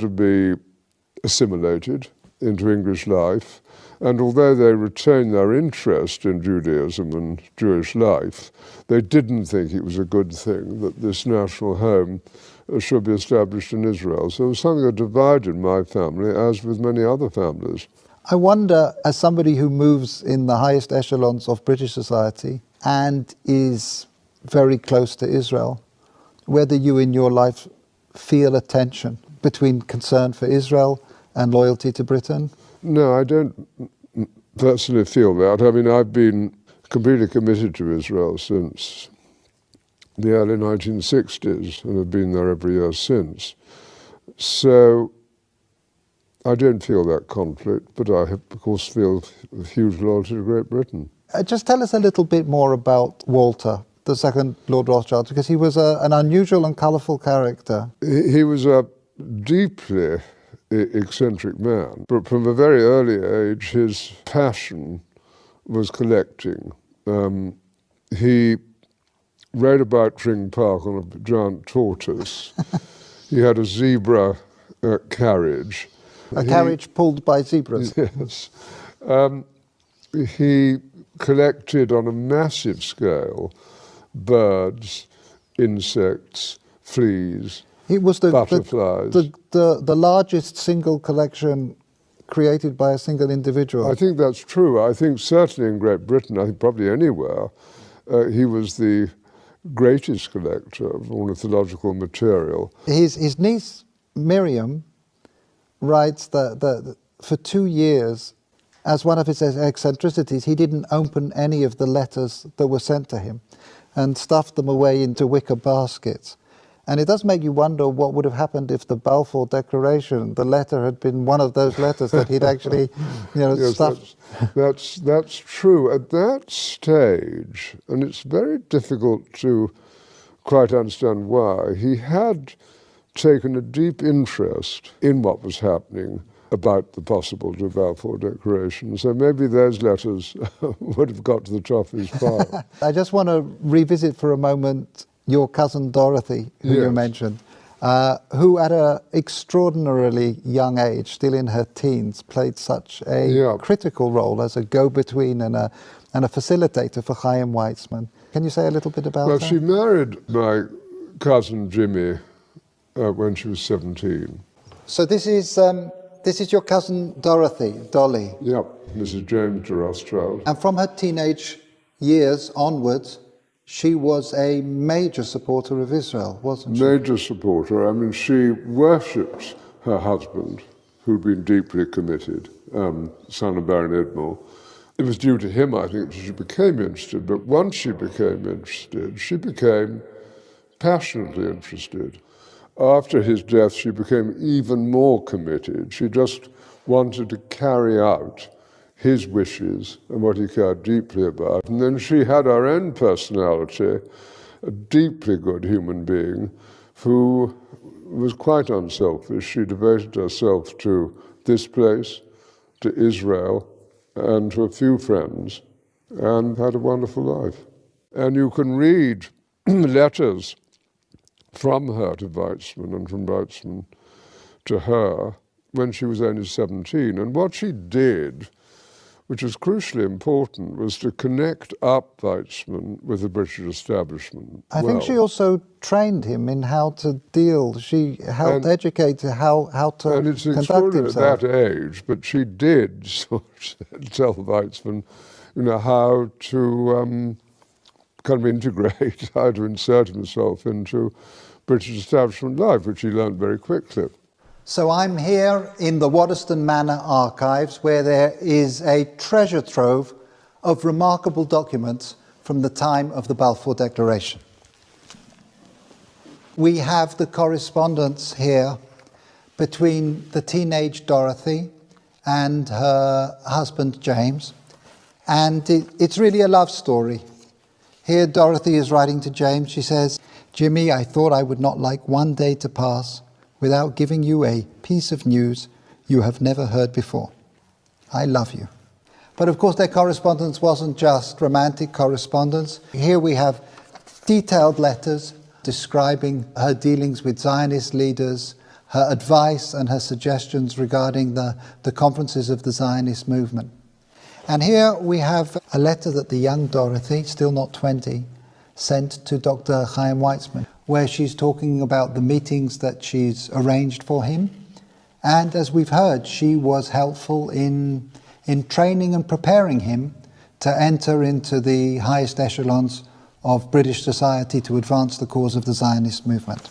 to be assimilated into English life. And although they retained their interest in Judaism and Jewish life, they didn't think it was a good thing that this national home should be established in Israel. So it was something that divided my family, as with many other families. I wonder, as somebody who moves in the highest echelons of British society and is very close to Israel, whether you in your life feel a tension between concern for Israel and loyalty to Britain? No, I don't personally feel that. I mean, I've been completely committed to Israel since the early 1960s and have been there every year since. So I don't feel that conflict, but I, of course, feel huge loyalty to Great Britain. Just tell us a little bit more about Walter, the second Lord Rothschild, because he was an unusual and colourful character. He was a deeply eccentric man, but from a very early age his passion was collecting. He rode about Tring Park on a giant tortoise. He had a zebra carriage. A carriage pulled by zebras. Yes. He collected on a massive scale birds, insects, fleas, It was butterflies. The largest single collection created by a single individual. I think that's true. I think certainly in Great Britain, I think probably anywhere, he was the greatest collector of ornithological material. His niece, Miriam, writes that for 2 years, as one of his eccentricities, he didn't open any of the letters that were sent to him and stuffed them away into wicker baskets. And it does make you wonder what would have happened if the Balfour Declaration, the letter had been one of those letters that he'd actually, yes, stuffed. That's true. At that stage, and it's very difficult to quite understand why, he had taken a deep interest in what was happening about the possible Balfour Declaration. So maybe those letters would have got to the top of his file. I just want to revisit for a moment your cousin Dorothy, who you mentioned, who at an extraordinarily young age, still in her teens, played such a critical role as a go-between and a facilitator for Chaim Weizmann. Can you say a little bit about that? Well, she married my cousin Jimmy when she was 17. So this is your cousin Dorothy, Dolly. Yep, Mrs. James de Rothschild. And from her teenage years onwards, she was a major supporter of Israel, wasn't she? Major supporter. I mean, she worshipped her husband, who'd been deeply committed, son of Baron Edmore. It was due to him, I think, that she became interested. But once she became interested, she became passionately interested. After his death, she became even more committed. She just wanted to carry out his wishes and what he cared deeply about. And then she had her own personality, a deeply good human being who was quite unselfish. She devoted herself to this place, to Israel, and to a few friends, and had a wonderful life. And you can read letters from her to Weizmann and from Weizmann to her when she was only 17. And what she did, which was crucially important, was to connect up Weizmann with the British establishment. I think she also trained him in how to deal. She helped educate how to and it's conduct extraordinary himself. at that age, but she did sort of tell Weizmann, how to kind of integrate, how to insert himself into British establishment life, which he learned very quickly. So I'm here in the Waddesdon Manor archives, where there is a treasure trove of remarkable documents from the time of the Balfour Declaration. We have the correspondence here between the teenage Dorothy and her husband James, and it's really a love story. Here Dorothy is writing to James. She says, "Jimmy, I thought I would not like one day to pass without giving you a piece of news you have never heard before. I love you." But of course their correspondence wasn't just romantic correspondence. Here we have detailed letters describing her dealings with Zionist leaders, her advice and her suggestions regarding the conferences of the Zionist movement. And here we have a letter that the young Dorothy, still not 20, sent to Dr. Chaim Weizmann, where she's talking about the meetings that she's arranged for him. And as we've heard, she was helpful in training and preparing him to enter into the highest echelons of British society to advance the cause of the Zionist movement.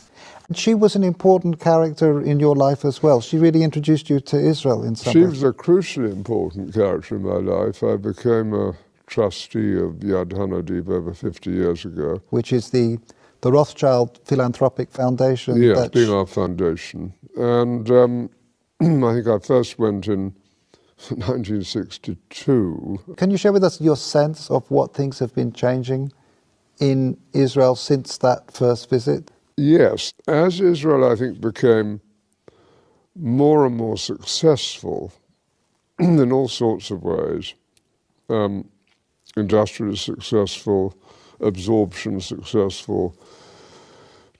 She was an important character in your life as well. She really introduced you to Israel in some way. She was a crucially important character in my life. I became a trustee of Yad Hanadiv over 50 years ago. Which is the Rothschild Philanthropic Foundation. Yes, being our foundation. And I think I first went in 1962. Can you share with us your sense of what things have been changing in Israel since that first visit? Yes. As Israel, I think, became more and more successful in all sorts of ways, industrially successful, absorption successful,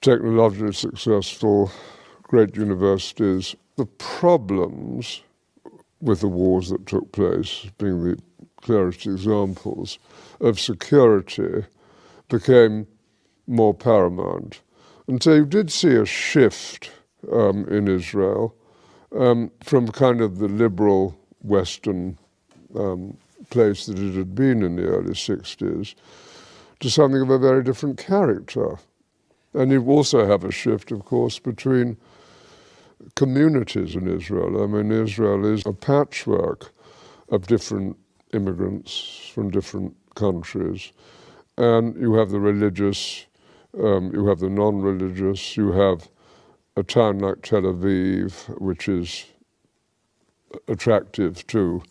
technologically successful, great universities, the problems with the wars that took place, being the clearest examples, of security became more paramount. And so you did see a shift in Israel from kind of the liberal Western place that it had been in the early 60s to something of a very different character. And you also have a shift, of course, between communities in Israel. I mean, Israel is a patchwork of different immigrants from different countries. And you have the religious, you have the non-religious, you have a town like Tel Aviv, which is attractive to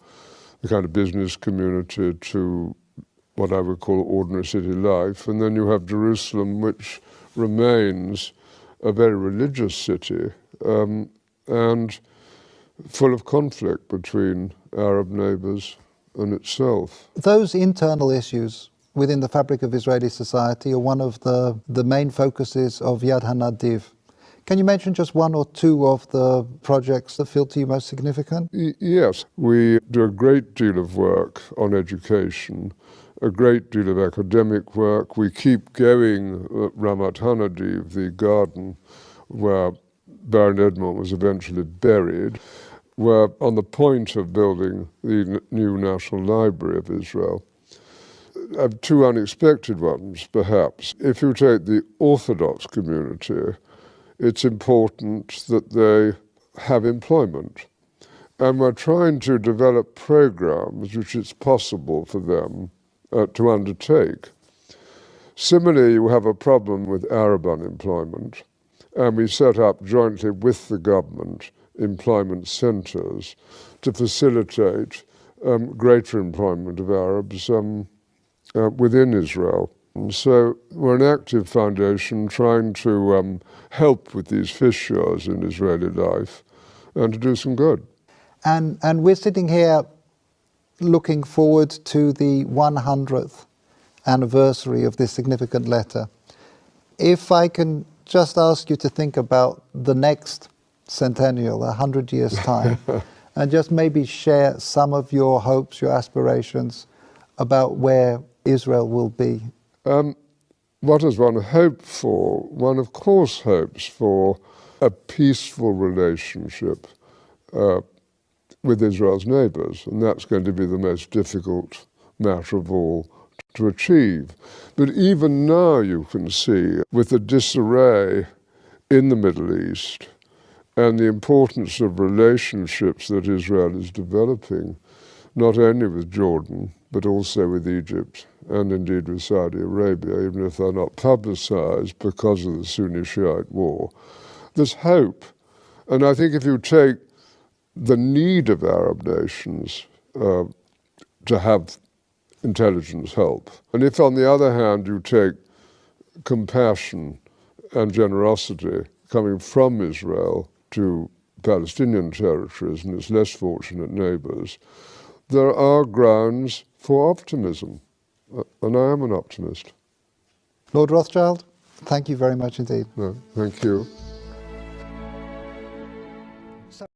the kind of business community, to what I would call ordinary city life. And then you have Jerusalem, which remains a very religious city and full of conflict between Arab neighbors and itself. Those internal issues within the fabric of Israeli society are one of the main focuses of Yad Hanadiv. Can you mention just one or two of the projects that feel to you most significant? Yes, we do a great deal of work on education, a great deal of academic work. We keep going at Ramat Hanadiv, the garden where Baron Edmond was eventually buried. We're on the point of building the new National Library of Israel. I have two unexpected ones, perhaps. If you take the Orthodox community, it's important that they have employment. And we're trying to develop programs which it's possible for them to undertake. Similarly, you have a problem with Arab unemployment, and we set up jointly with the government employment centres to facilitate greater employment of Arabs within Israel. And so we're an active foundation trying to help with these fissures in Israeli life and to do some good. And we're sitting here looking forward to the 100th anniversary of this significant letter. If I can just ask you to think about the next centennial, 100 years' time, and just maybe share some of your hopes, your aspirations about where Israel will be. What does one hope for? One, of course, hopes for a peaceful relationship with Israel's neighbors, and that's going to be the most difficult matter of all to achieve. But even now you can see, with the disarray in the Middle East and the importance of relationships that Israel is developing, not only with Jordan, but also with Egypt and indeed with Saudi Arabia, even if they're not publicized because of the Sunni-Shiite war. There's hope. And I think if you take the need of Arab nations to have intelligence help, and if on the other hand you take compassion and generosity coming from Israel to Palestinian territories and its less fortunate neighbors, there are grounds for optimism, and I am an optimist. Lord Rothschild, thank you very much indeed. No, thank you. so